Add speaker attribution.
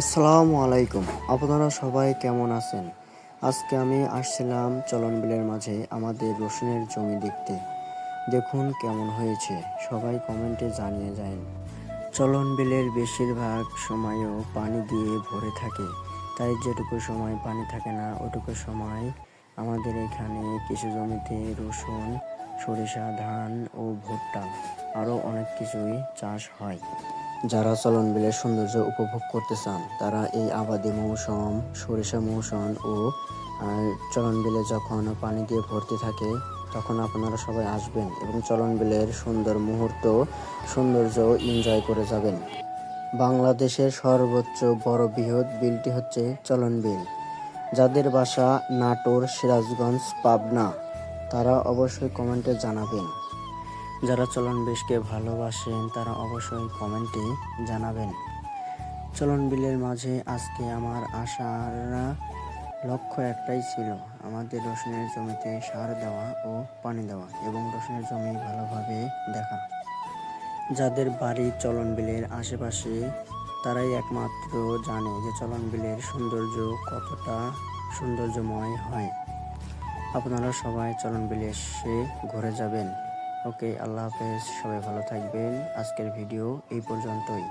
Speaker 1: আসসালামু আলাইকুম। আপনারা সবাই কেমন আছেন? আজকে আমি আসছিলাম চলন বিলের মাঝে আমাদের রসুনের জমি দেখতে। দেখুন কেমন হয়েছে, সবাই কমেন্টে জানিয়ে যান। চলন বিলের বেশিরভাগ সময়ও পানি দিয়ে ভরে থাকে, তাই যেটুকু সময় পানি থাকে না ওটুকু সময় আমাদের এখানে কিছু জমিতে রসুন, সরিষা, ধান ও ভুট্টা আরও অনেক কিছুই চাষ হয়। যারা চলন বিলের সৌন্দর্য উপভোগ করতে চান তারা এই আবাদি মৌসুম, সরিষা মৌসুম ও চলন বিলে যখন পানি দিয়ে ভর্তি থাকে তখন আপনারা সবাই আসবেন এবং চলন বিলের সৌন্দর্য এনজয় করে যাবেন। বাংলাদেশের সর্বোচ্চ বড় বৃহৎ বিলটি হচ্ছে চলন বিল। যাদের বাসা নাটোর, সিরাজগঞ্জ, পাবনা তারা অবশ্যই কমেন্টে জানাবেন। যারা চলন বিলকে ভালোবাসেন তারা অবশ্যই কমেন্টে জানাবেন। চলন বিলের মাঝে আজকে আমার আসার লক্ষ্য একটাই ছিল, আমাদের রসুনের জমিতে সার দেওয়া ও পানি দেওয়া এবং রসুনের জমি ভালোভাবে দেখা। যাদের বাড়ি চলন বিলের আশেপাশে তারাই একমাত্র জানে যে চলন বিলের সৌন্দর্য কতটা সৌন্দর্যময় হয়। আপনারা সবাই চলন বিলে এসে ঘুরে যাবেন। ওকে, আল্লাহ হাফেজ, সবাই ভালো থাকবেন। আজকের ভিডিও এই পর্যন্তই।